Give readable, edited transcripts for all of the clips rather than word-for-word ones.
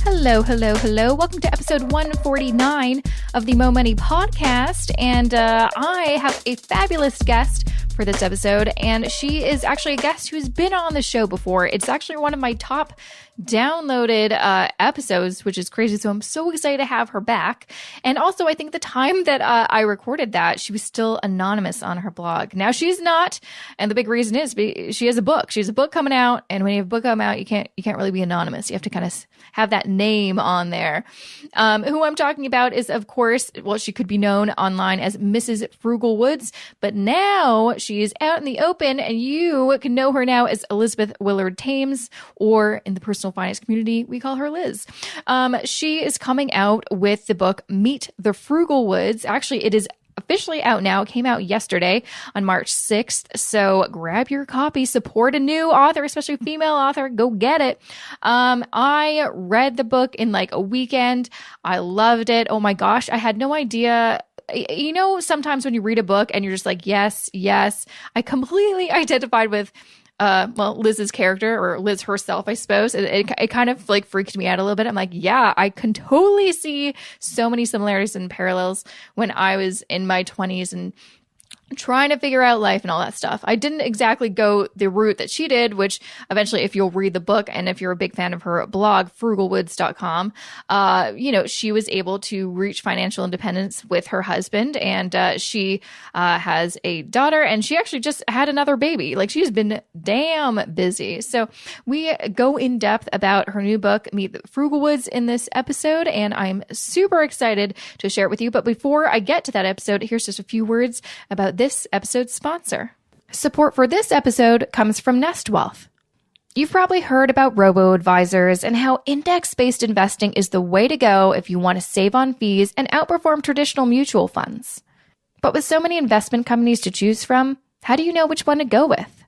Hello, hello, hello. Welcome to episode 149 of the Mo Money podcast. And I have a fabulous guest for this episode. And she is actually a guest who's been on the show before. It's actually one of my top downloaded episodes, which is crazy. So I'm so excited to have her back. And also, I think the time that I recorded that, she was still anonymous on her blog. Now she's not. And the big reason is she has a book. She has a book coming out. And when you have a book come out, you can't really be anonymous. You have to kind of have that name on there. Who I'm talking about is, of course, well, she could be known online as Mrs. Frugalwoods, but now she is out in the open, and you can know her now as Elizabeth Willard Thames, or in the personal finance community, we call her Liz. She is coming out with the book Meet the Frugalwoods. Actually, it is officially out now. It came out yesterday on March 6th. So grab your copy, support a new author, especially a female author. Go get it. I read the book in like a weekend. I loved it. Oh my gosh. I had no idea. You know, sometimes when you read a book and you're just like, yes, yes, I completely identified with Liz's character, or Liz herself, I suppose. It kind of like freaked me out a little bit. I'm like, yeah, I can totally see so many similarities and parallels when I was in my 20s and trying to figure out life and all that stuff. I didn't exactly go the route that she did, which eventually, if you'll read the book, and if you're a big fan of her blog, frugalwoods.com, she was able to reach financial independence with her husband, and she has a daughter, and she actually just had another baby. Like, she's been damn busy. So we go in depth about her new book, Meet the Frugalwoods, in this episode, and I'm super excited to share it with you. But before I get to that episode, here's just a few words about this episode's sponsor. Support for this episode comes from Nest Wealth. You've probably heard about robo-advisors and how index-based investing is the way to go if you want to save on fees and outperform traditional mutual funds. But with so many investment companies to choose from, how do you know which one to go with?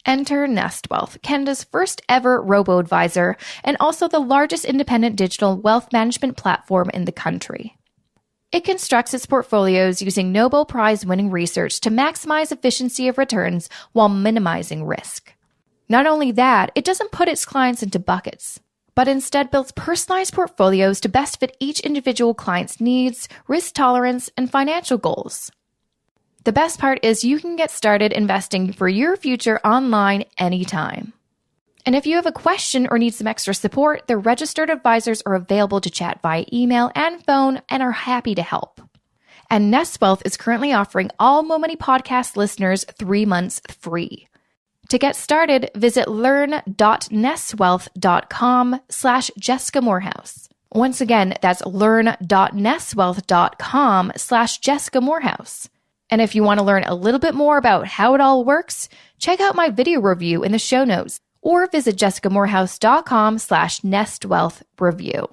Enter Nest Wealth, Canada's first ever robo-advisor and also the largest independent digital wealth management platform in the country. It constructs its portfolios using Nobel Prize-winning research to maximize efficiency of returns while minimizing risk. Not only that, it doesn't put its clients into buckets, but instead builds personalized portfolios to best fit each individual client's needs, risk tolerance, and financial goals. The best part is you can get started investing for your future online anytime. And if you have a question or need some extra support, the registered advisors are available to chat via email and phone and are happy to help. And Nest Wealth is currently offering all Mo Money podcast listeners 3 months free. To get started, visit learn.nestwealth.com/Jessica Morehouse. Once again, that's learn.nestwealth.com/Jessica Morehouse. And if you want to learn a little bit more about how it all works, check out my video review in the show notes, or visit jessicamorehouse.com/nestwealthreview.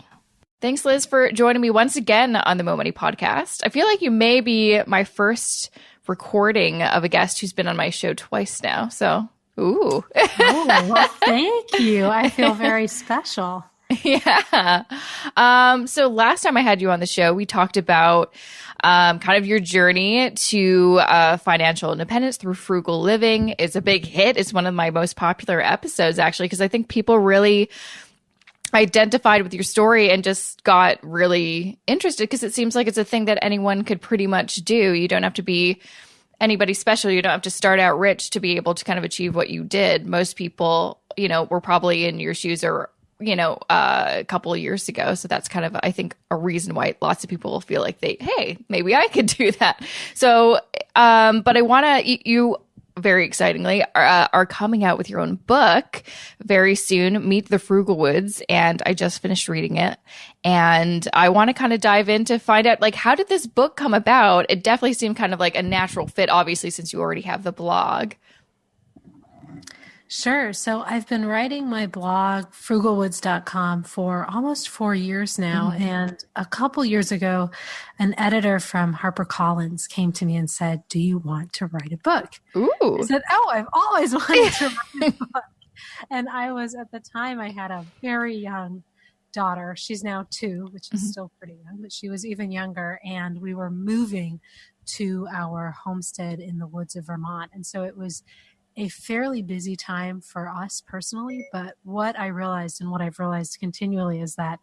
Thanks, Liz, for joining me once again on the Mo Money podcast. I feel like you may be my first recording of a guest who's been on my show twice now. So, ooh. Oh, well, thank you. I feel very special. Yeah. So last time I had you on the show, we talked about kind of your journey to financial independence through frugal living. It's a big hit. It's one of my most popular episodes, actually, because I think people really identified with your story and just got really interested, because it seems like it's a thing that anyone could pretty much do. You don't have to be anybody special. You don't have to start out rich to be able to kind of achieve what you did. Most people, were probably in your shoes, or a couple of years ago. So that's kind of, I think, a reason why lots of people feel like hey, maybe I could do that. So, but I want to, you very excitingly are coming out with your own book very soon, Meet the Frugalwoods. And I just finished reading it. And I want to kind of dive in to find out, like, how did this book come about? It definitely seemed kind of like a natural fit, obviously, since you already have the blog. Sure. So I've been writing my blog, frugalwoods.com, for almost 4 years now. Mm-hmm. And a couple years ago, an editor from HarperCollins came to me and said, "Do you want to write a book?" Ooh. I said, "Oh, I've always wanted to write a book." And I was, at the time, I had a very young daughter. She's now 2, which is still pretty young, but she was even younger. And we were moving to our homestead in the woods of Vermont. And so it was a fairly busy time for us personally. But what I realized and what I've realized continually is that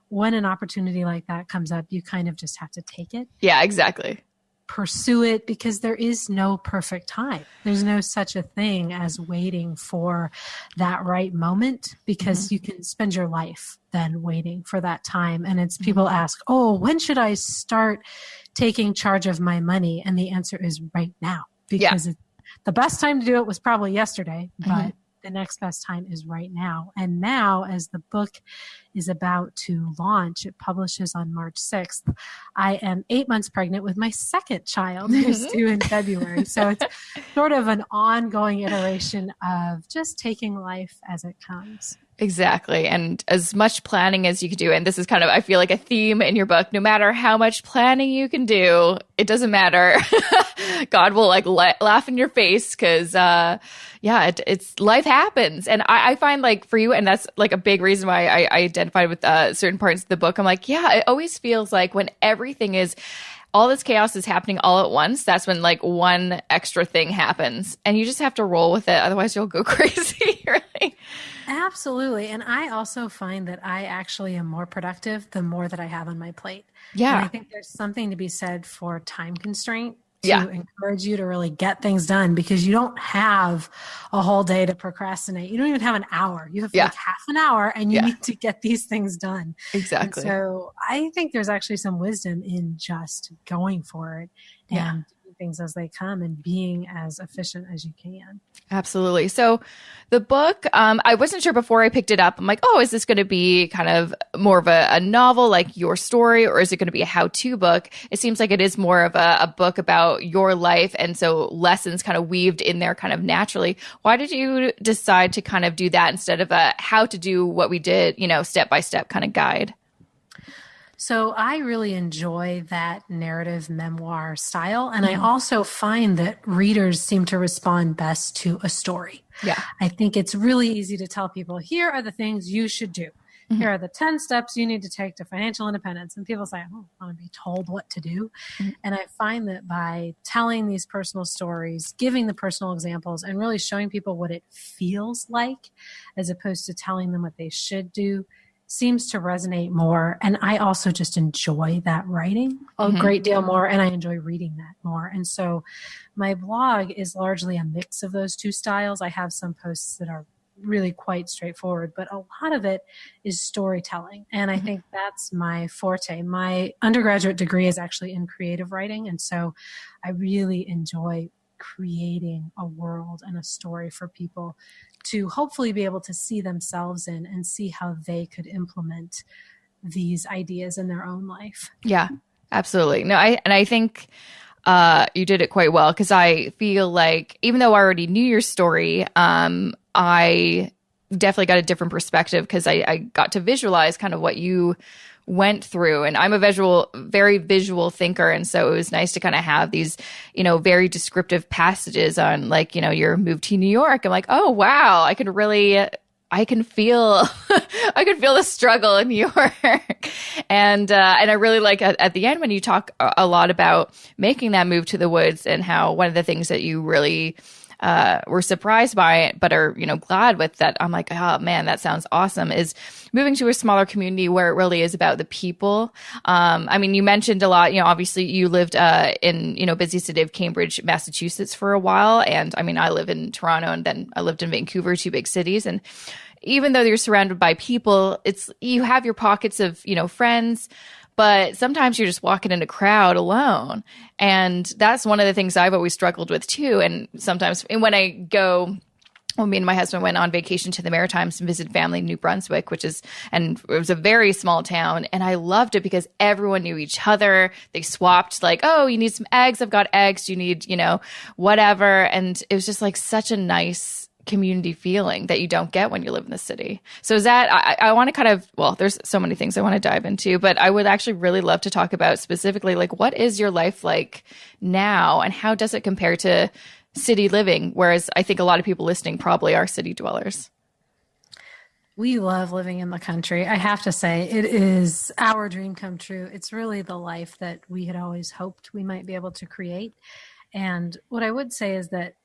when an opportunity like that comes up, you kind of just have to take it. Yeah, exactly. Pursue it, because there is no perfect time. There's no such a thing as waiting for that right moment, because you can spend your life then waiting for that time. And it's people ask, oh, when should I start taking charge of my money? And the answer is right now, because the best time to do it was probably yesterday, but the next best time is right now. And now, as the book is about to launch, it publishes on March 6th. I am 8 months pregnant with my second child, who's due in February. So it's sort of an ongoing iteration of just taking life as it comes. Exactly. And as much planning as you can do. And this is kind of, I feel like, a theme in your book. No matter how much planning you can do, it doesn't matter. God will like laugh in your face because, it's life happens. And I find like for you, and that's like a big reason why I identified with certain parts of the book. I'm like, yeah, it always feels like when everything is, all this chaos is happening all at once, that's when like one extra thing happens and you just have to roll with it. Otherwise you'll go crazy, really. Absolutely. And I also find that I actually am more productive the more that I have on my plate. Yeah. And I think there's something to be said for time constraint to encourage you to really get things done, because you don't have a whole day to procrastinate. You don't even have an hour. You have like half an hour and you need to get these things done. Exactly. And so I think there's actually some wisdom in just going for it and doing things as they come and being as efficient as you can. Absolutely. So the book, I wasn't sure before I picked it up. I'm like, oh, is this going to be kind of more of a novel, like your story, or is it going to be a how-to book? It seems like it is more of a book about your life. And so lessons kind of weaved in there kind of naturally. Why did you decide to kind of do that instead of a how to do what we did, step-by-step kind of guide? So I really enjoy that narrative memoir style. And I also find that readers seem to respond best to a story. Yeah. I think it's really easy to tell people, here are the things you should do. Here are the 10 steps you need to take to financial independence. And people say, oh, I want to be told what to do. And I find that by telling these personal stories, giving the personal examples, and really showing people what it feels like, as opposed to telling them what they should do, seems to resonate more. And I also just enjoy that writing a great deal more, and I enjoy reading that more. And so my blog is largely a mix of those two styles. I have some posts that are really quite straightforward, but a lot of it is storytelling. And I think that's my forte. My undergraduate degree is actually in creative writing. And so I really enjoy creating a world and a story for people to hopefully be able to see themselves in and see how they could implement these ideas in their own life. Yeah, absolutely. No, I think you did it quite well, because I feel like even though I already knew your story, I definitely got a different perspective, because I got to visualize kind of what you went through. And I'm a very visual thinker. And so it was nice to kind of have these, very descriptive passages on like, your move to New York. I'm like, oh, wow, I can feel, I could feel the struggle in New York. And I really like at the end when you talk a lot about making that move to the woods, and how one of the things that you really were surprised by it, but are, glad with that. I'm like, oh man, that sounds awesome, is moving to a smaller community where it really is about the people. You mentioned a lot, obviously you lived in, busy city of Cambridge, Massachusetts for a while. And I live in Toronto, and then I lived in Vancouver, two big cities. And even though you're surrounded by people, you have your pockets of, friends, but sometimes you're just walking in a crowd alone. And that's one of the things I've always struggled with too. And sometimes when me and my husband went on vacation to the Maritimes and visited family in New Brunswick, and it was a very small town. And I loved it because everyone knew each other. They swapped like, oh, you need some eggs? I've got eggs. Do you need, whatever. And it was just like such a nice community feeling that you don't get when you live in the city. So is that, I want to there's so many things I want to dive into, but I would actually really love to talk about specifically, like, what is your life like now and how does it compare to city living? Whereas I think a lot of people listening probably are city dwellers. We love living in the country. I have to say, it is our dream come true. It's really the life that we had always hoped we might be able to create. And what I would say is that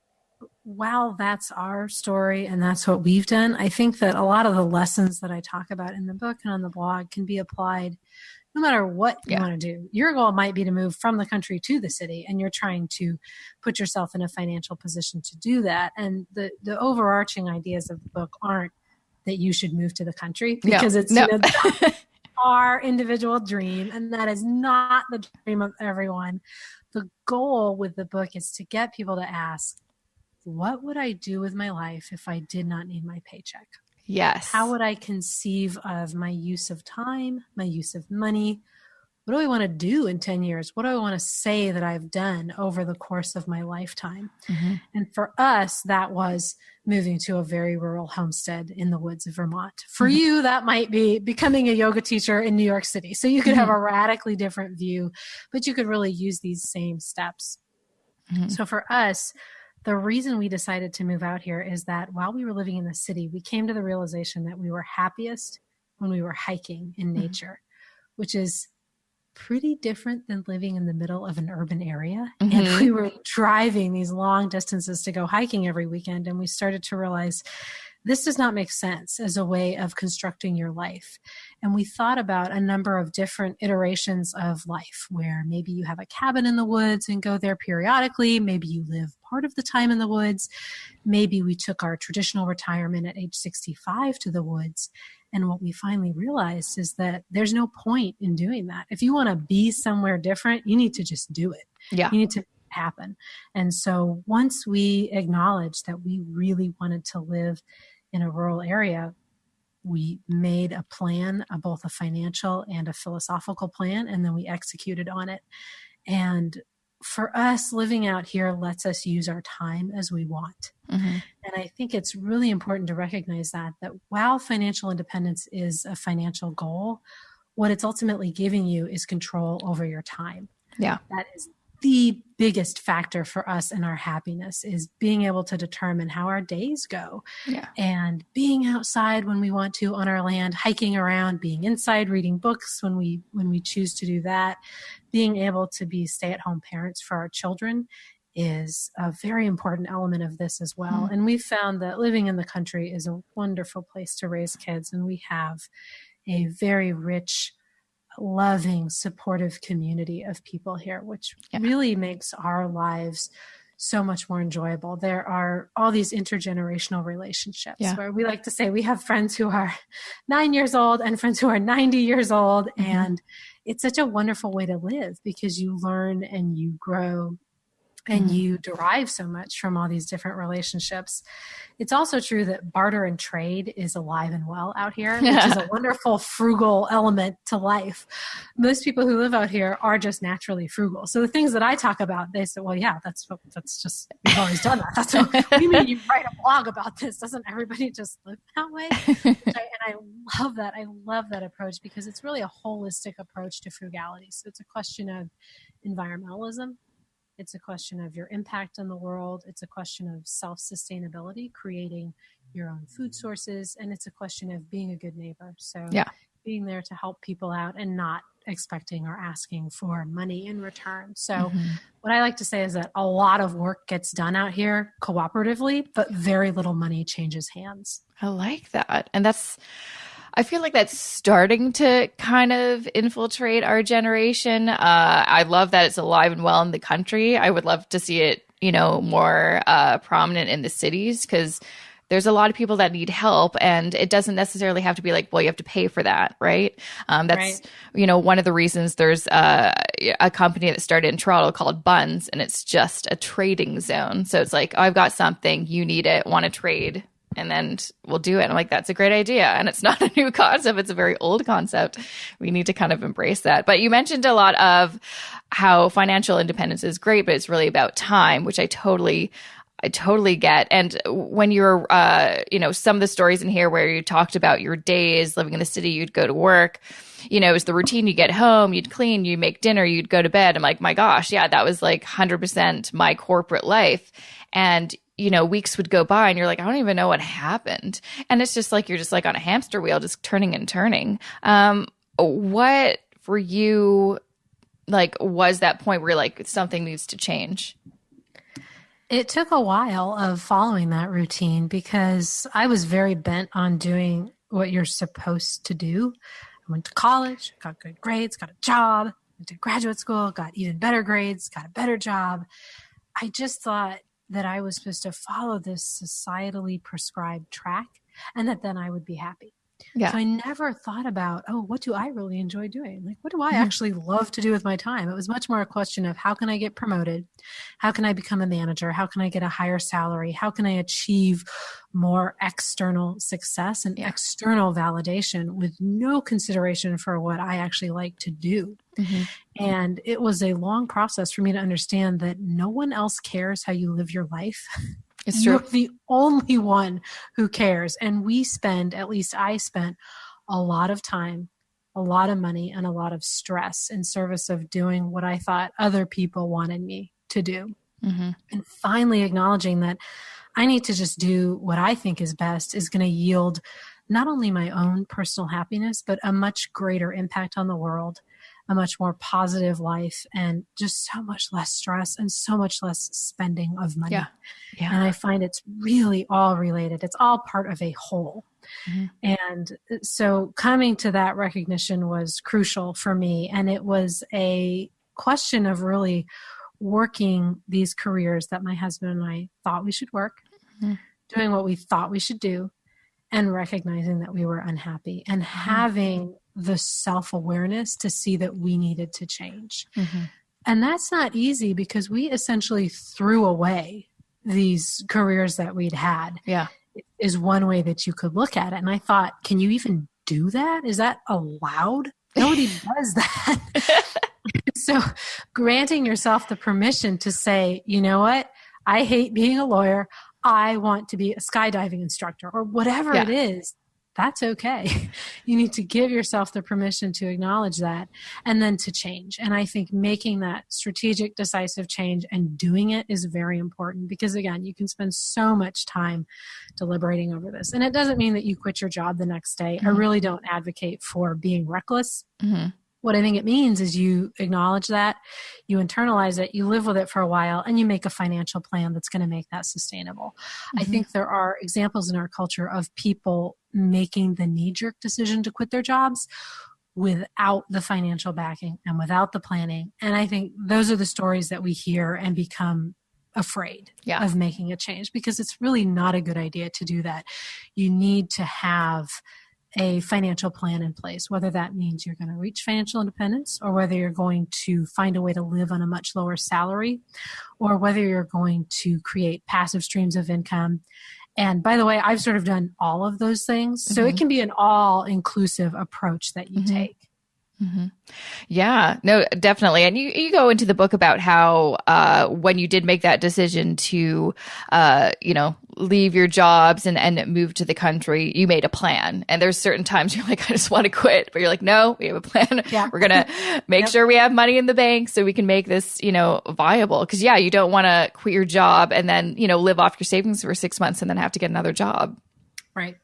while that's our story and that's what we've done, I think that a lot of the lessons that I talk about in the book and on the blog can be applied no matter what you want to do. Your goal might be to move from the country to the city, and you're trying to put yourself in a financial position to do that. And the overarching ideas of the book aren't that you should move to the country, because it's our individual dream, and that is not the dream of everyone. The goal with the book is to get people to ask, what would I do with my life if I did not need my paycheck? Yes. How would I conceive of my use of time, my use of money? What do I want to do in 10 years? What do I want to say that I've done over the course of my lifetime? Mm-hmm. And for us, that was moving to a very rural homestead in the woods of Vermont. For mm-hmm. you, that might be becoming a yoga teacher in New York City. So you could mm-hmm. have a radically different view, but you could really use these same steps. Mm-hmm. So for us, the reason we decided to move out here is that while we were living in the city, we came to the realization that we were happiest when we were hiking in nature, which is pretty different than living in the middle of an urban area. Mm-hmm. And we were driving these long distances to go hiking every weekend. And we started to realize this does not make sense as a way of constructing your life. And we thought about a number of different iterations of life, where maybe you have a cabin in the woods and go there periodically. Maybe you live part of the time in the woods. Maybe we took our traditional retirement at age 65 to the woods. And what we finally realized is that there's no point in doing that. If you want to be somewhere different, you need to just do it. Yeah. You need to happen. And so once we acknowledged that we really wanted to live in a rural area, we made a plan, both a financial and a philosophical plan, and then we executed on it. And for us, living out here lets us use our time as we want. Mm-hmm. And I think it's really important to recognize that while financial independence is a financial goal, what it's ultimately giving you is control over your time. Yeah. That is the biggest factor for us in our happiness, is being able to determine how our days go, and being outside when we want to on our land, hiking around, being inside, reading books when we choose to do that. Being able to be stay-at-home parents for our children is a very important element of this as well. Mm. And we've found that living in the country is a wonderful place to raise kids, and we have a very rich, loving, supportive community of people here, which really makes our lives so much more enjoyable. There are all these intergenerational relationships where we like to say we have friends who are 9 years old and friends who are 90 years old. Mm-hmm. And it's such a wonderful way to live, because you learn and you grow and you derive so much from all these different relationships. It's also true that barter and trade is alive and well out here, which is a wonderful frugal element to life. Most people who live out here are just naturally frugal. So the things that I talk about, they say, well, yeah, that's just, we've always done that. That's what you mean you write a blog about this. Doesn't everybody just live that way? I love that. I love that approach, because it's really a holistic approach to frugality. So it's a question of environmentalism. It's a question of your impact on the world. It's a question of self-sustainability, creating your own food sources. And it's a question of being a good neighbor. So being there to help people out and not expecting or asking for money in return. So what I like to say is that a lot of work gets done out here cooperatively, but very little money changes hands. I like that. And I feel like that's starting to kind of infiltrate our generation. I love that it's alive and well in the country. I would love to see it, more prominent in the cities, because there's a lot of people that need help, and it doesn't necessarily have to be like, well, you have to pay for that, right? That's, one of the reasons there's a company that started in Toronto called Buns, and it's just a trading zone. So it's like, oh, I've got something, you need it, want to trade, and then we'll do it. I'm like, that's a great idea. And it's not a new concept. It's a very old concept. We need to kind of embrace that. But you mentioned a lot of how financial independence is great, but it's really about time, which I totally get. And when you're, some of the stories in here where you talked about your days living in the city, you'd go to work, it was the routine. You get home, you'd clean, you make dinner, you'd go to bed. I'm like, my gosh, yeah, that was like 100% my corporate life. And weeks would go by and you're like, I don't even know what happened. And it's just like, you're just like on a hamster wheel, just turning and turning. What for you, like, was that point where you're like, something needs to change? It took a while of following that routine because I was very bent on doing what you're supposed to do. I went to college, got good grades, got a job, went to graduate school, got even better grades, got a better job. I just thought that I was supposed to follow this societally prescribed track and that then I would be happy. Yeah. So I never thought about, what do I really enjoy doing? Like, what do I actually love to do with my time? It was much more a question of how can I get promoted? How can I become a manager? How can I get a higher salary? How can I achieve more external success and external validation with no consideration for what I actually like to do? Mm-hmm. And it was a long process for me to understand that no one else cares how you live your life. It's true. You're the only one who cares. And at least I spent a lot of time, a lot of money, and a lot of stress in service of doing what I thought other people wanted me to do. Mm-hmm. And finally acknowledging that I need to just do what I think is best is going to yield not only my own personal happiness, but a much greater impact on the world, a much more positive life, and just so much less stress and so much less spending of money. Yeah. Yeah. And I find it's really all related. It's all part of a whole. Mm-hmm. And so coming to that recognition was crucial for me. And it was a question of really working these careers that my husband and I thought we should work, doing what we thought we should do, and recognizing that we were unhappy and having the self-awareness to see that we needed to change. Mm-hmm. And that's not easy because we essentially threw away these careers that we'd had. Yeah. Is one way that you could look at it. And I thought, can you even do that? Is that allowed? Nobody does that. So granting yourself the permission to say, you know what? I hate being a lawyer. I want to be a skydiving instructor or whatever it is. That's okay. You need to give yourself the permission to acknowledge that and then to change. And I think making that strategic, decisive change and doing it is very important because, again, you can spend so much time deliberating over this. And it doesn't mean that you quit your job the next day. Mm-hmm. I really don't advocate for being reckless. Mm-hmm. What I think it means is you acknowledge that, you internalize it, you live with it for a while, and you make a financial plan that's going to make that sustainable. Mm-hmm. I think there are examples in our culture of people making the knee-jerk decision to quit their jobs without the financial backing and without the planning. And I think those are the stories that we hear and become afraid of making a change because it's really not a good idea to do that. You need to have a financial plan in place, whether that means you're going to reach financial independence or whether you're going to find a way to live on a much lower salary or whether you're going to create passive streams of income. And by the way, I've sort of done all of those things. So it can be an all-inclusive approach that you take. Mm-hmm. Yeah, no, definitely. And you go into the book about how when you did make that decision to, leave your jobs and move to the country, you made a plan. And there's certain times you're like, I just want to quit. But you're like, no, we have a plan. Yeah. We're going to make sure we have money in the bank so we can make this, viable. Because, you don't want to quit your job and then, live off your savings for 6 months and then have to get another job. Right.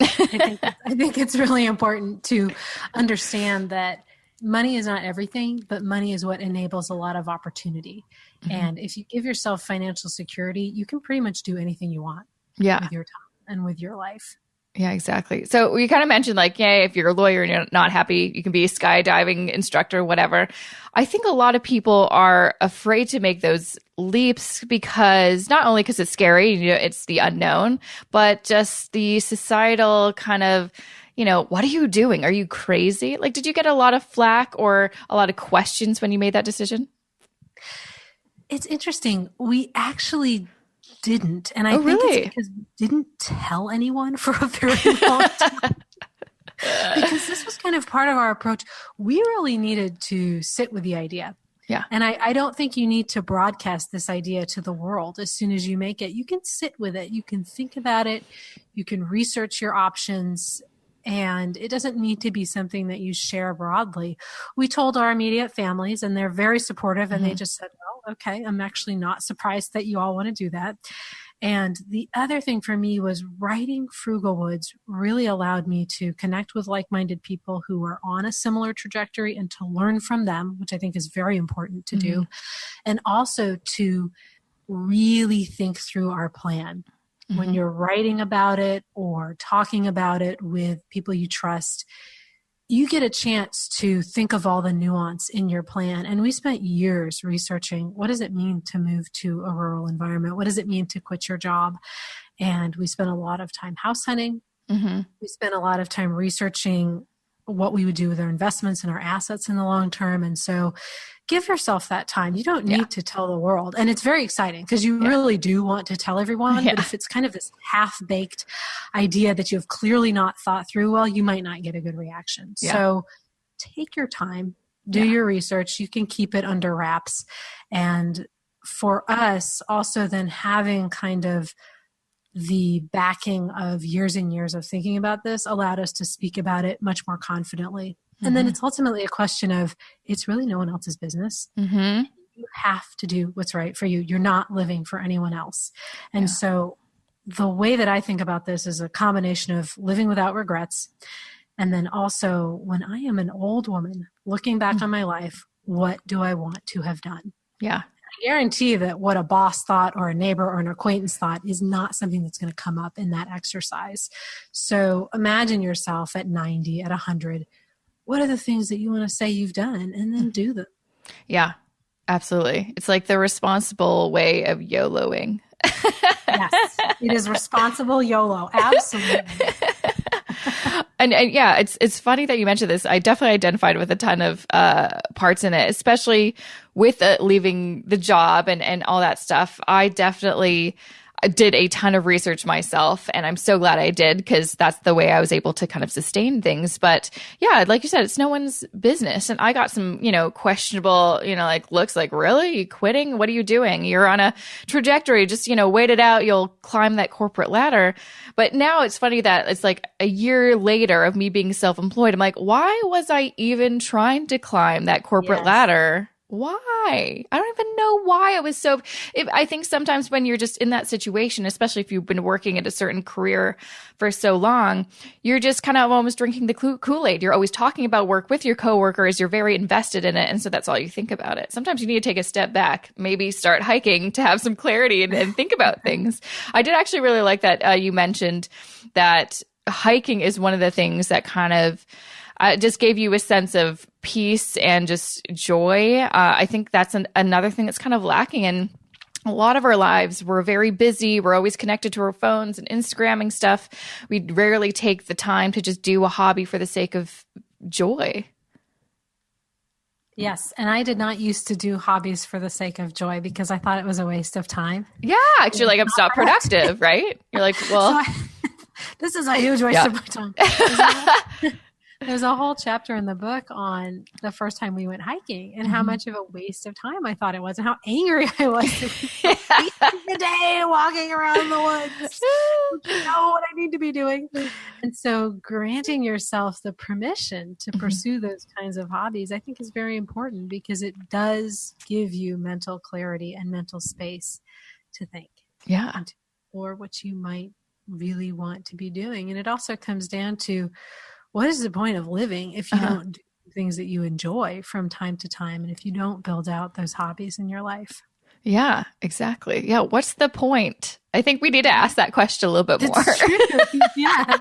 I think it's really important to understand that money is not everything, but money is what enables a lot of opportunity. Mm-hmm. And if you give yourself financial security, you can pretty much do anything you want with your time and with your life. Yeah, exactly. So we kind of mentioned if you're a lawyer and you're not happy, you can be a skydiving instructor, whatever. I think a lot of people are afraid to make those leaps because not only because it's scary, it's the unknown, but just the societal kind of, what are you doing? Are you crazy? Did you get a lot of flack or a lot of questions when you made that decision? It's interesting. We actually didn't. And I think it's because we didn't tell anyone for a very long time. Because this was kind of part of our approach. We really needed to sit with the idea. Yeah. And I don't think you need to broadcast this idea to the world as soon as you make it. You can sit with it. You can think about it. You can research your options. And it doesn't need to be something that you share broadly. We told our immediate families and they're very supportive and they just said, well, okay, I'm actually not surprised that you all want to do that. And the other thing for me was writing Frugalwoods really allowed me to connect with like-minded people who were on a similar trajectory and to learn from them, which I think is very important to do. And also to really think through our plan. When you're writing about it or talking about it with people you trust, you get a chance to think of all the nuance in your plan. And we spent years researching, what does it mean to move to a rural environment? What does it mean to quit your job? And we spent a lot of time house hunting. We spent a lot of time researching what we would do with our investments and our assets in the long term. And so give yourself that time. You don't need to tell the world. And it's very exciting because you really do want to tell everyone. But if it's kind of this half-baked idea that you have clearly not thought through well, you might not get a good reaction. So take your time, do your research. You can keep it under wraps. And for us, also then having kind of the backing of years and years of thinking about this allowed us to speak about it much more confidently. And then it's ultimately a question of, it's really no one else's business. You have to do what's right for you. You're not living for anyone else. And so the way that I think about this is a combination of living without regrets. And then also, when I am an old woman looking back on my life, what do I want to have done? I guarantee that what a boss thought or a neighbor or an acquaintance thought is not something that's going to come up in that exercise. So imagine yourself at 90, at 100. What are the things that you want to say you've done? And then do them. Yeah, absolutely. It's like the responsible way of YOLOing. Yes, it is responsible YOLO. Absolutely. And it's funny that you mentioned this. I definitely identified with a ton of parts in it, especially with leaving the job and all that stuff. I definitely did a ton of research myself, and I'm so glad I did, because that's the way I was able to kind of sustain things. But yeah, like you said, it's no one's business. And I got some, questionable, like looks like, really? You quitting? What are you doing? You're on a trajectory. Just, wait it out. You'll climb that corporate ladder. But now it's funny that it's like a year later of me being self-employed. I'm like, why was I even trying to climb that corporate ladder? Why? I don't even know why it was so. I think sometimes when you're just in that situation, especially if you've been working at a certain career for so long, you're just kind of almost drinking the Kool-Aid. You're always talking about work with your coworkers. You're very invested in it. And so that's all you think about it. Sometimes you need to take a step back, maybe start hiking to have some clarity and think about things. I did actually really like that you mentioned that hiking is one of the things that kind of just gave you a sense of peace and just joy. I think that's another thing that's kind of lacking in a lot of our lives. We're very busy. We're always connected to our phones and Instagramming stuff. We rarely take the time to just do a hobby for the sake of joy. Yes. And I did not used to do hobbies for the sake of joy because I thought it was a waste of time. Yeah. Actually, like I'm not productive, right? You're like, well, this is a huge waste of my time. There's a whole chapter in the book on the first time we went hiking and how much of a waste of time I thought it was and how angry I was to be the day walking around the woods. You know what I need to be doing. And so granting yourself the permission to pursue those kinds of hobbies, I think is very important because it does give you mental clarity and mental space to think. Yeah. Or what you might really want to be doing. And it also comes down to, what is the point of living if you don't do things that you enjoy from time to time and if you don't build out those hobbies in your life? Yeah, exactly. Yeah. What's the point? I think we need to ask that question a little bit more. It's true. Yeah.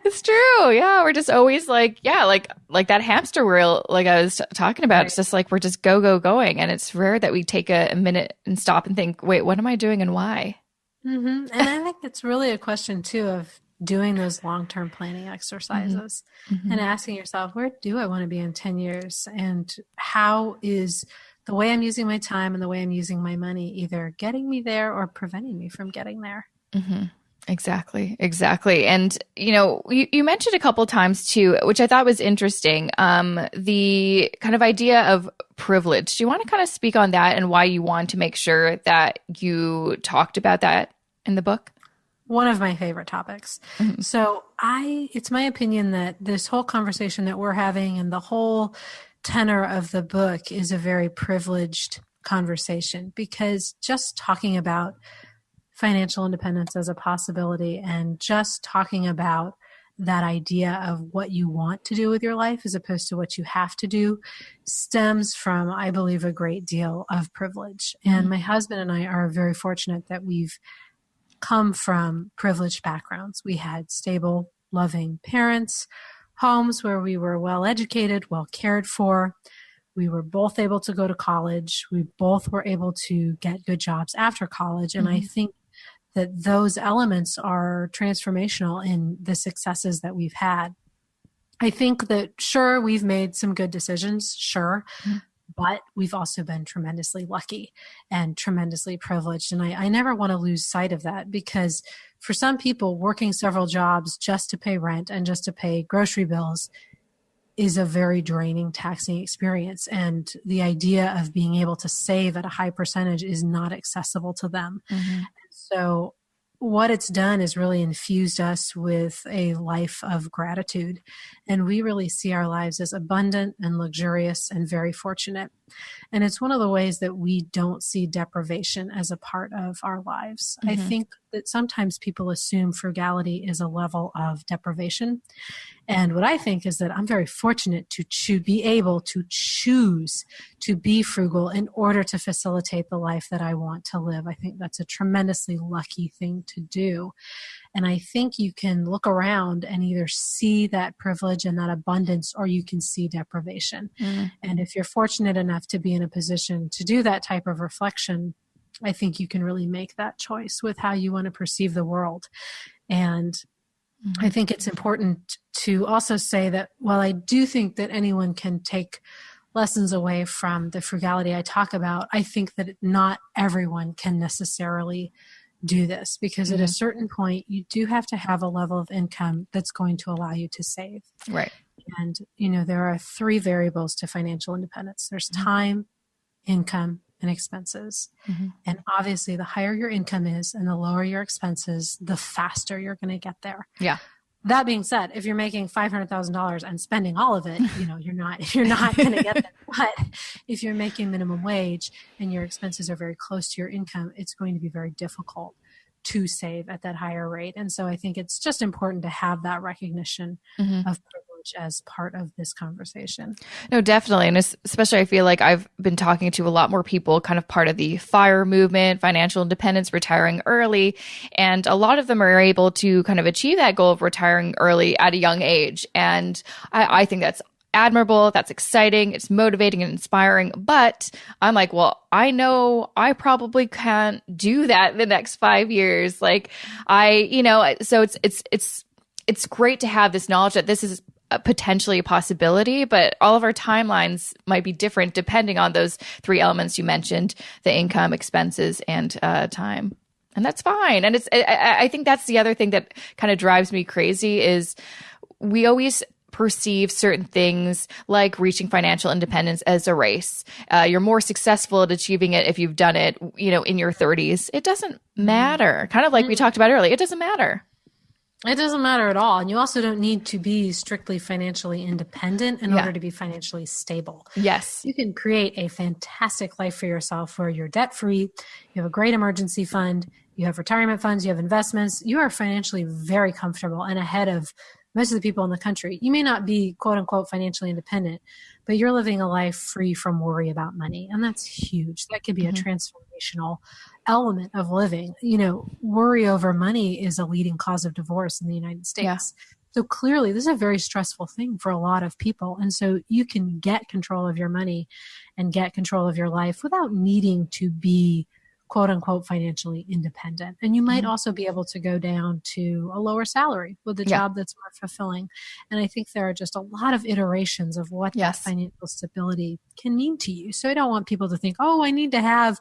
It's true. Yeah. We're just always like that hamster wheel, like I was talking about. Right. It's just like, we're just going. And it's rare that we take a minute and stop and think, wait, what am I doing and why? Mm-hmm. And I think it's really a question too of doing those long-term planning exercises and asking yourself, where do I want to be in 10 years? And how is the way I'm using my time and the way I'm using my money either getting me there or preventing me from getting there? Mm-hmm. Exactly. And, you mentioned a couple of times too, which I thought was interesting, the kind of idea of privilege. Do you want to kind of speak on that and why you want to make sure that you talked about that in the book? One of my favorite topics. Mm-hmm. So it's my opinion that this whole conversation that we're having and the whole tenor of the book is a very privileged conversation because just talking about financial independence as a possibility and just talking about that idea of what you want to do with your life as opposed to what you have to do stems from, I believe, a great deal of privilege. And my husband and I are very fortunate that we've come from privileged backgrounds. We had stable, loving parents, homes where we were well educated, well cared for. We were both able to go to college. We both were able to get good jobs after college. And I think that those elements are transformational in the successes that we've had. I think that, sure, we've made some good decisions, sure, but we've also been tremendously lucky and tremendously privileged. And I never want to lose sight of that, because for some people, working several jobs just to pay rent and just to pay grocery bills is a very draining, taxing experience. And the idea of being able to save at a high percentage is not accessible to them. So what it's done is really infused us with a life of gratitude. And we really see our lives as abundant and luxurious and very fortunate. And it's one of the ways that we don't see deprivation as a part of our lives. I think that sometimes people assume frugality is a level of deprivation. And what I think is that I'm very fortunate to be able to choose to be frugal in order to facilitate the life that I want to live. I think that's a tremendously lucky thing to do. And I think you can look around and either see that privilege and that abundance, or you can see deprivation. And if you're fortunate enough to be in a position to do that type of reflection, I think you can really make that choice with how you want to perceive the world. And I think it's important to also say that while I do think that anyone can take lessons away from the frugality I talk about, I think that not everyone can necessarily do this, because at a certain point you do have to have a level of income that's going to allow you to save. Right. And, there are 3 variables to financial independence. There's time, income, and expenses. And obviously the higher your income is and the lower your expenses, the faster you're going to get there. Yeah. That being said, if you're making $500,000 and spending all of it, you're not going to get there. But if you're making minimum wage and your expenses are very close to your income, it's going to be very difficult to save at that higher rate. And so I think it's just important to have that recognition of privilege as part of this conversation. No, definitely. And especially I feel like I've been talking to a lot more people, kind of part of the FIRE movement, financial independence, retiring early. And a lot of them are able to kind of achieve that goal of retiring early at a young age. And I think that's admirable. That's exciting. It's motivating and inspiring. But I'm like, well, I know I probably can't do that in the next 5 years. So it's great to have this knowledge that this is potentially a possibility, but all of our timelines might be different depending on those 3 elements you mentioned: the income, expenses, and time. And that's fine. And I think that's the other thing that kind of drives me crazy is we always perceive certain things like reaching financial independence as a race. You're more successful at achieving it if you've done it, in your 30s. It doesn't matter. Kind of like we talked about earlier. It doesn't matter. It doesn't matter at all. And you also don't need to be strictly financially independent in order to be financially stable. Yes. You can create a fantastic life for yourself where you're debt-free, you have a great emergency fund, you have retirement funds, you have investments. You are financially very comfortable and ahead of most of the people in the country. You may not be quote unquote financially independent, but you're living a life free from worry about money. And that's huge. That could be a transformational element of living. Worry over money is a leading cause of divorce in the United States. Yeah. So clearly this is a very stressful thing for a lot of people. And so you can get control of your money and get control of your life without needing to be quote unquote financially independent. And you might also be able to go down to a lower salary with a job that's more fulfilling. And I think there are just a lot of iterations of what that financial stability can mean to you. So I don't want people to think, oh, I need to have,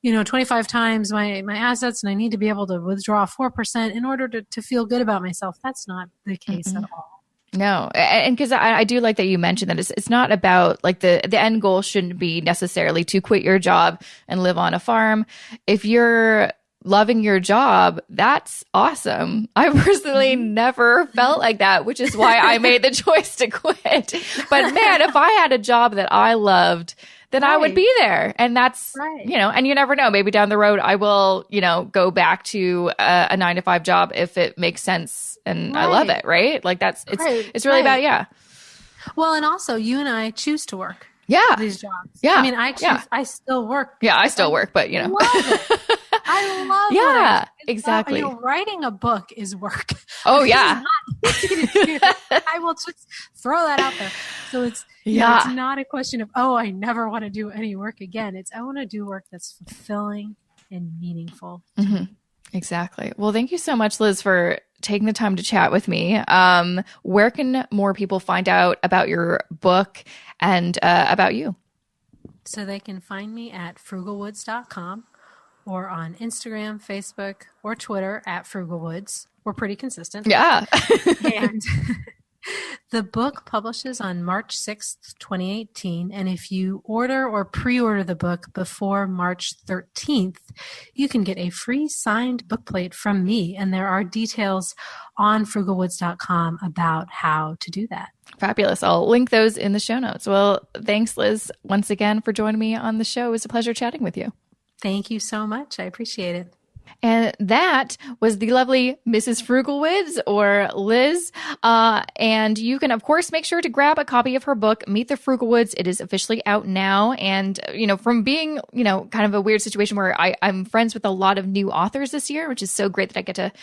25 times my assets and I need to be able to withdraw 4% in order to feel good about myself. That's not the case at all. No. And because I do like that you mentioned that it's not about like the end goal shouldn't be necessarily to quit your job and live on a farm. If you're loving your job, that's awesome. I personally never felt like that, which is why I made the choice to quit. But man, if I had a job that I loved, then I would be there. And that's, and you never know, maybe down the road, I will, go back to a 9-to-5 job if it makes sense And I love it, right? Like it's really about, yeah. Well, and also you and I choose to work. Yeah. These jobs. Yeah. I mean, I still work. Yeah, I still work, but love it. I love work. Exactly. Writing a book is work. Oh, yeah. It's not easy to do. I will just throw that out there. So it's not a question of, I never want to do any work again. It's, I want to do work that's fulfilling and meaningful. Mm-hmm. Exactly. Well, thank you so much, Liz, for taking the time to chat with me. Where can more people find out about your book and about you? So they can find me at frugalwoods.com or on Instagram, Facebook, or Twitter at frugalwoods. We're pretty consistent. Yeah. And the book publishes on March 6th, 2018. And if you order or pre-order the book before March 13th, you can get a free signed bookplate from me. And there are details on frugalwoods.com about how to do that. Fabulous. I'll link those in the show notes. Well, thanks, Liz, once again for joining me on the show. It was a pleasure chatting with you. Thank you so much. I appreciate it. And that was the lovely Mrs. Frugalwoods, or Liz. And you can, of course, make sure to grab a copy of her book, Meet the Frugalwoods. It is officially out now. And, from being, kind of a weird situation where I'm friends with a lot of new authors this year, which is so great that I get to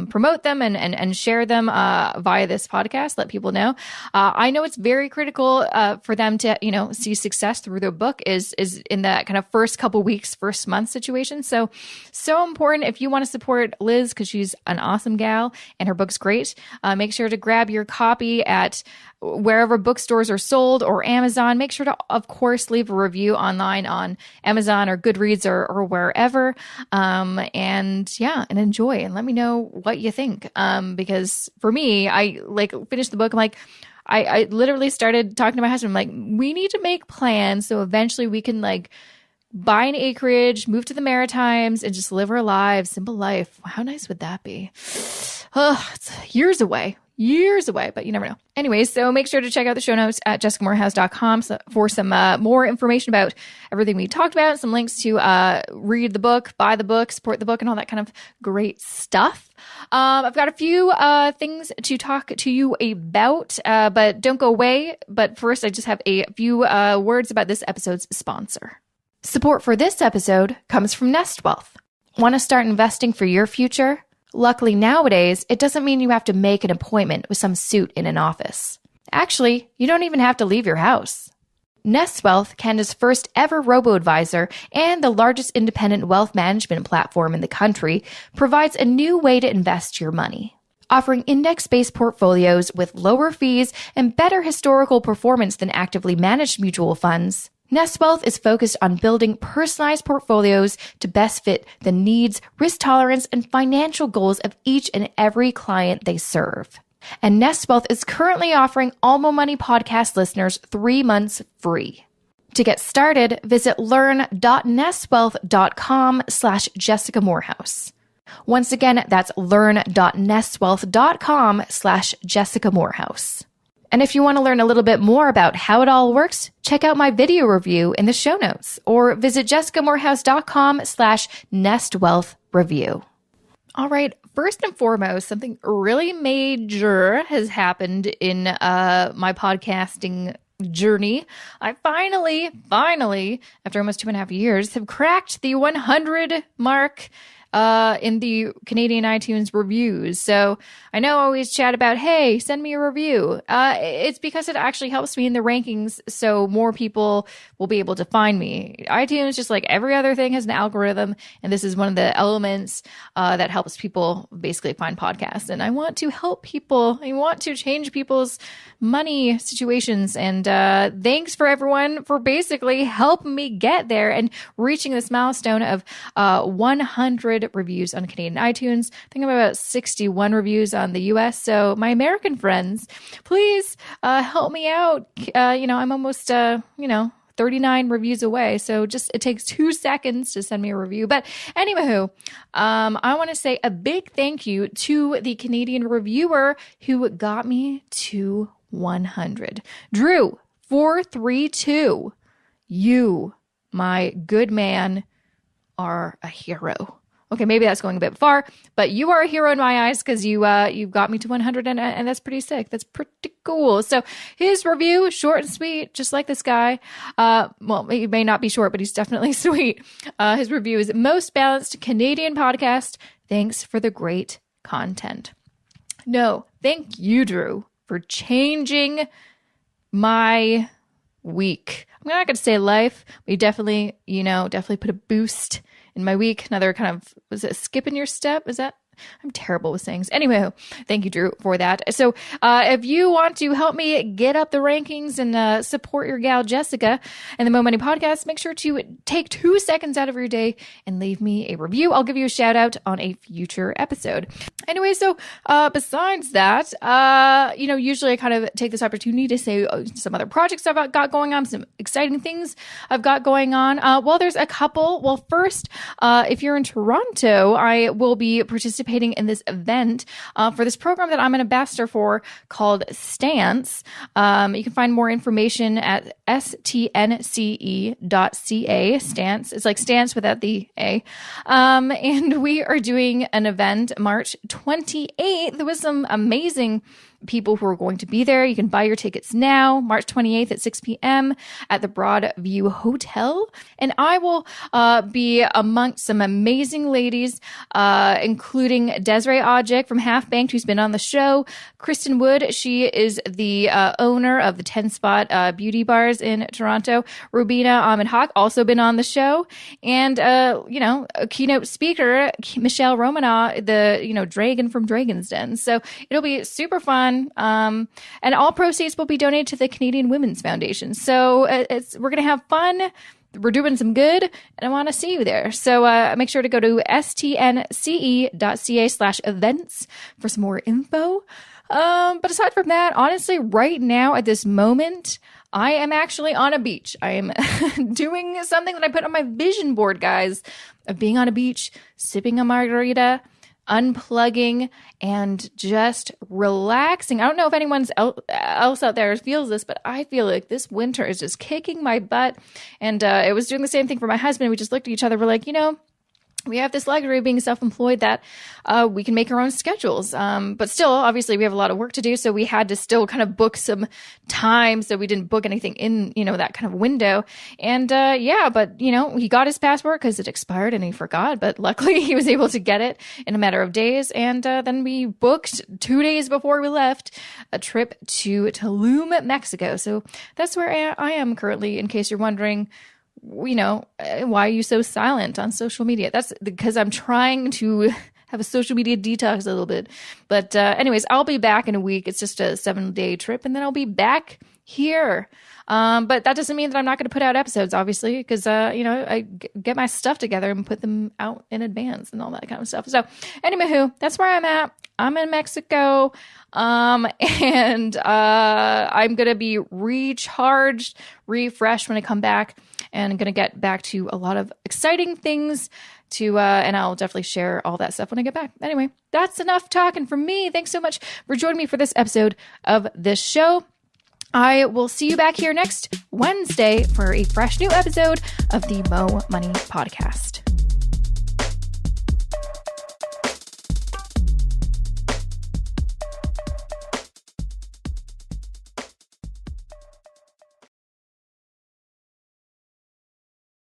promote them and share them via this podcast, let people know. I know it's very critical for them to, see success through their book is in that kind of first couple weeks, first month situation. So important. If you want to support Liz, because she's an awesome gal and her book's great, make sure to grab your copy at wherever bookstores are sold or Amazon. Make sure to, of course, leave a review online on Amazon or Goodreads or wherever. And enjoy and let me know what you think. Because for me, I finished the book. I'm like, I literally started talking to my husband. I'm like, we need to make plans so eventually we can buy an acreage, move to the Maritimes, and just live our lives. Simple life. How nice would that be? It's years away, but you never know. Anyways, so make sure to check out the show notes at jessicamorehouse.com for some more information about everything we talked about, some links to read the book, buy the book, support the book, and all that kind of great stuff. I've got a few things to talk to you about, but don't go away. But first, I just have a few words about this episode's sponsor. Support for this episode comes from Nest Wealth. Want to start investing for your future? Luckily nowadays, it doesn't mean you have to make an appointment with some suit in an office. Actually, you don't even have to leave your house. Nest Wealth, Canada's first ever robo-advisor and the largest independent wealth management platform in the country, provides a new way to invest your money. Offering index-based portfolios with lower fees and better historical performance than actively managed mutual funds, Nest Wealth is focused on building personalized portfolios to best fit the needs, risk tolerance, and financial goals of each and every client they serve. And Nest Wealth is currently offering Almo Money podcast listeners 3 months free. To get started, visit learn.nestwealth.com/Jessica Morehouse. Once again, that's learn.nestwealth.com/Jessica Morehouse. And if you want to learn a little bit more about how it all works, check out my video review in the show notes or visit jessicamorehouse.com/nestwealthreview. All right. First and foremost, something really major has happened in my podcasting journey. I finally, after almost 2.5 years, have cracked the 100 mark in the Canadian iTunes reviews. So I know I always chat about, hey, send me a review. It's because it actually helps me in the rankings so more people will be able to find me. iTunes, just like every other thing, has an algorithm, and this is one of the elements that helps people basically find podcasts. And I want to help people. I want to change people's money situations. And thanks for everyone for basically helping me get there and reaching this milestone of 100 reviews on Canadian iTunes. I think I'm about 61 reviews on the US. So my American friends, please help me out. I'm almost 39 reviews away. So it takes 2 seconds to send me a review. But anywho, I want to say a big thank you to the Canadian reviewer who got me to 100. Drew 432. You, my good man, are a hero. Okay, maybe that's going a bit far, but you are a hero in my eyes because you got me to 100, and that's pretty sick. That's pretty cool. So his review, short and sweet, just like this guy. Well, he may not be short, but he's definitely sweet. His review is most balanced Canadian podcast. Thanks for the great content. No, thank you, Drew, for changing my week. I'm not going to say life, but you definitely put a boost in my week. Another kind of, was it a skip in your step? Is that? I'm terrible with sayings. Anyway, thank you, Drew, for that. So if you want to help me get up the rankings and support your gal, Jessica, and the Mo Money Podcast, make sure to take 2 seconds out of your day and leave me a review. I'll give you a shout out on a future episode. Anyway, so besides that, usually I kind of take this opportunity to say some other projects I've got going on, some exciting things I've got going on. Well, there's a couple. Well, first, if you're in Toronto, I will be participating in this event for this program that I'm an ambassador for called Stance. You can find more information at stnce.ca. Stance. It's like Stance without the A. And we are doing an event March 28th with some amazing people who are going to be there. You can buy your tickets now, March 28th at 6 p.m. at the Broadview Hotel. And I will be amongst some amazing ladies, including Desiree Odjick from Half Banked, who's been on the show. Kristen Wood, she is the owner of the 10 Spot Beauty Bars in Toronto. Rubina Ahmed-Haq, also been on the show. And, a keynote speaker, Michelle Romanoff, the, dragon from Dragon's Den. So it'll be super fun. And all proceeds will be donated to the Canadian Women's Foundation. So we're going to have fun. We're doing some good, and I want to see you there. So make sure to go to stnce.ca/events for some more info. But aside from that, honestly, right now at this moment, I am actually on a beach. I am doing something that I put on my vision board, guys, of being on a beach, sipping a margarita, unplugging, and just relaxing. I don't know if anyone else out there feels this, but I feel like this winter is just kicking my butt. And it was doing the same thing for my husband. We just looked at each other. We're like, we have this luxury of being self-employed that we can make our own schedules. But still, obviously, we have a lot of work to do. So we had to still kind of book some time. So we didn't book anything in, that kind of window. And but he got his passport because it expired and he forgot. But luckily, he was able to get it in a matter of days. And then we booked 2 days before we left a trip to Tulum, Mexico. So that's where I am currently, in case you're wondering, why are you so silent on social media? That's because I'm trying to have a social media detox a little bit. But anyways, I'll be back in a week. It's just a 7-day trip, and then I'll be back here. But that doesn't mean that I'm not going to put out episodes, obviously, because, I get my stuff together and put them out in advance and all that kind of stuff. So anywho, that's where I'm at. I'm in Mexico. And I'm going to be recharged, refreshed when I come back, and I'm going to get back to a lot of exciting things and I'll definitely share all that stuff when I get back. Anyway, that's enough talking from me. Thanks so much for joining me for this episode of this show. I will see you back here next Wednesday for a fresh new episode of the Mo Money Podcast.